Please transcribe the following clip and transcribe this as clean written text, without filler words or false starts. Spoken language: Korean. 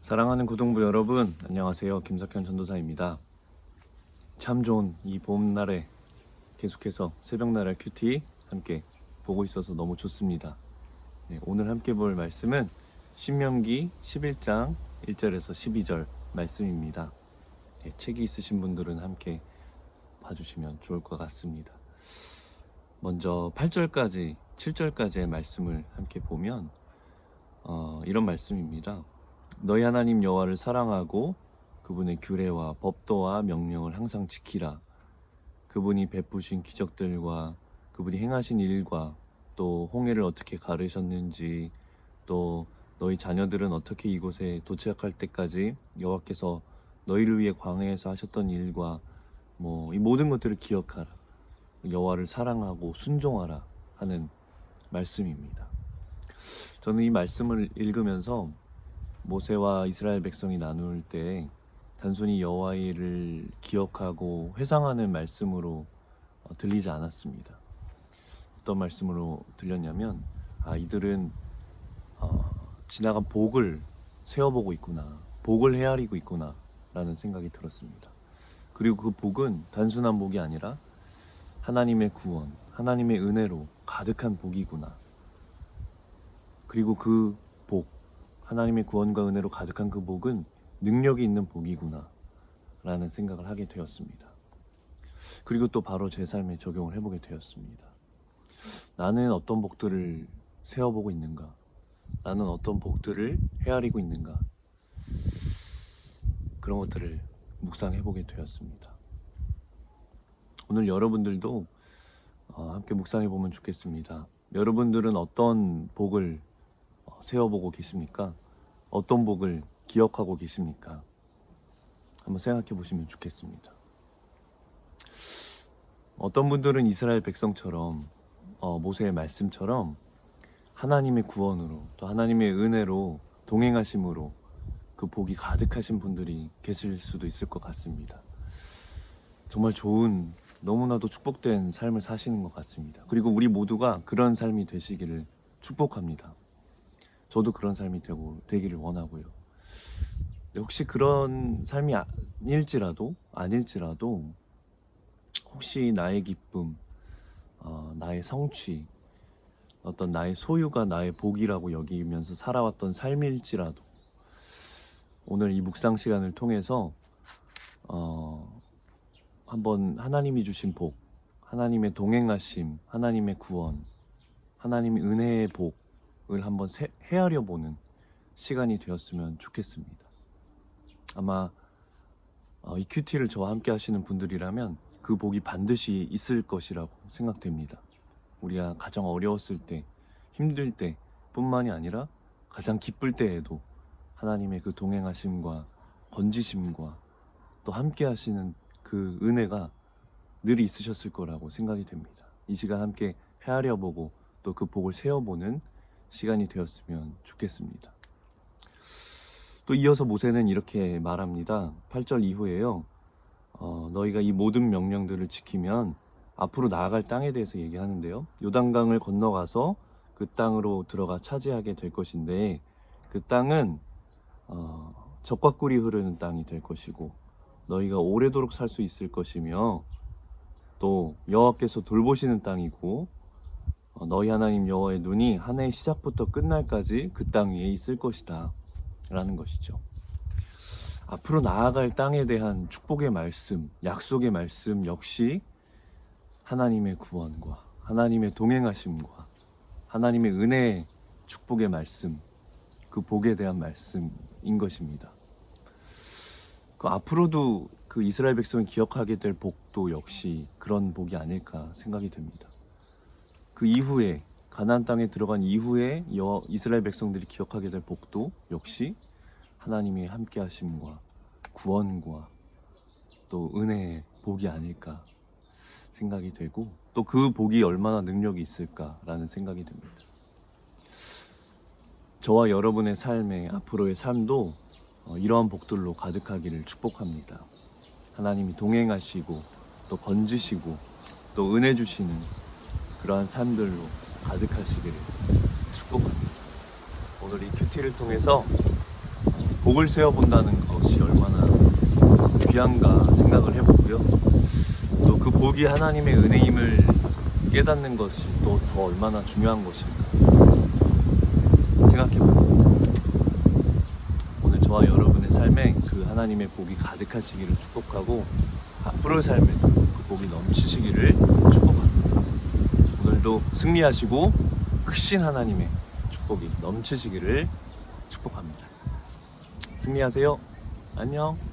사랑하는 고등부 여러분, 안녕하세요. 김석현 전도사입니다. 참 좋은 이 봄날에 계속해서 새벽나라 큐티 함께 보고 있어서 너무 좋습니다. 오늘 함께 볼 말씀은 신명기 11장 1절에서 12절 말씀입니다. 책이 있으신 분들은 함께 봐주시면 좋을 것 같습니다. 먼저 8절까지 7절까지의 말씀을 함께 보면 이런 말씀입니다. 너희 하나님 여호와를 사랑하고 그분의 규례와 법도와 명령을 항상 지키라. 그분이 베푸신 기적들과 그분이 행하신 일과 또 홍해를 어떻게 가르셨는지, 또 너희 자녀들은 어떻게 이곳에 도착할 때까지 여호와께서 너희를 위해 광야에서 하셨던 일과 이 모든 것들을 기억하라. 여호와를 사랑하고 순종하라 하는 말씀입니다. 저는 이 말씀을 읽으면서 모세와 이스라엘 백성이 나눌 때 단순히 여호와를 기억하고 회상하는 말씀으로 들리지 않았습니다. 어떤 말씀으로 들렸냐면 이들은 지나간 복을 세어보고 있구나, 복을 헤아리고 있구나 라는 생각이 들었습니다. 그리고 그 복은 단순한 복이 아니라 하나님의 구원, 하나님의 은혜로 가득한 복이구나. 그리고 그 복, 하나님의 구원과 은혜로 가득한 그 복은 능력이 있는 복이구나 라는 생각을 하게 되었습니다. 그리고 또 바로 제 삶에 적용을 해보게 되었습니다. 나는 어떤 복들을 세어보고 있는가? 나는 어떤 복들을 헤아리고 있는가? 그런 것들을 묵상해보게 되었습니다. 오늘 여러분들도 함께 묵상해보면 좋겠습니다. 여러분들은 어떤 복을 세워보고 계십니까? 어떤 복을 기억하고 계십니까? 한번 생각해 보시면 좋겠습니다. 어떤 분들은 이스라엘 백성처럼 모세의 말씀처럼 하나님의 구원으로 또 하나님의 은혜로 동행하심으로 그 복이 가득하신 분들이 계실 수도 있을 것 같습니다. 정말 좋은, 너무나도 축복된 삶을 사시는 것 같습니다. 그리고 우리 모두가 그런 삶이 되시기를 축복합니다. 저도 그런 삶이 되기를 원하고요. 혹시 그런 삶이 아닐지라도 혹시 나의 기쁨, 나의 성취, 어떤 나의 소유가 나의 복이라고 여기면서 살아왔던 삶일지라도 오늘 이 묵상 시간을 통해서 한번 하나님이 주신 복, 하나님의 동행하심, 하나님의 구원, 하나님의 은혜의 복을 한번 헤아려 보는 시간이 되었으면 좋겠습니다. 아마 이 큐티를 저와 함께 하시는 분들이라면 그 복이 반드시 있을 것이라고 생각됩니다. 우리가 가장 어려웠을 때, 힘들 때 뿐만이 아니라 가장 기쁠 때에도 하나님의 그 동행하심과 건지심과 또 함께 하시는 그 은혜가 늘 있으셨을 거라고 생각이 됩니다. 이 시간 함께 헤아려보고 또 그 복을 세어보는 시간이 되었으면 좋겠습니다. 또 이어서 모세는 이렇게 말합니다. 8절 이후에요. 너희가 이 모든 명령들을 지키면 앞으로 나아갈 땅에 대해서 얘기하는데요. 요단강을 건너가서 그 땅으로 들어가 차지하게 될 것인데 그 땅은 젖과 꿀이 흐르는 땅이 될 것이고 너희가 오래도록 살 수 있을 것이며 또 여호와께서 돌보시는 땅이고 너희 하나님 여호와의 눈이 한 해의 시작부터 끝날까지 그 땅 위에 있을 것이다 라는 것이죠. 앞으로 나아갈 땅에 대한 축복의 말씀, 약속의 말씀 역시 하나님의 구원과 하나님의 동행하심과 하나님의 은혜의 축복의 말씀, 그 복에 대한 말씀인 것입니다. 앞으로도 그 이스라엘 백성이 기억하게 될 복도 역시 그런 복이 아닐까 생각이 됩니다. 그 이후에 가나안 땅에 들어간 이후에 이스라엘 백성들이 기억하게 될 복도 역시 하나님의 함께 하심과 구원과 또 은혜의 복이 아닐까 생각이 되고 또 그 복이 얼마나 능력이 있을까라는 생각이 듭니다. 저와 여러분의 삶의 앞으로의 삶도 이러한 복들로 가득하기를 축복합니다. 하나님이 동행하시고 또 건지시고 또 은혜 주시는 그러한 삶들로 가득하시기를 축복합니다. 오늘 이 큐티를 통해서 복을 세어본다는 것이 얼마나 귀한가 생각을 해보고요. 또 그 복이 하나님의 은혜임을 깨닫는 것이 또 더 얼마나 중요한 것인가 생각해보고 오늘 저와 여러분의 삶에 그 하나님의 복이 가득하시기를 축복하고 앞으로의 삶에도 그 복이 넘치시기를 축복합니다. 오늘도 승리하시고 크신 하나님의 축복이 넘치시기를 축복합니다. 승리하세요. 안녕.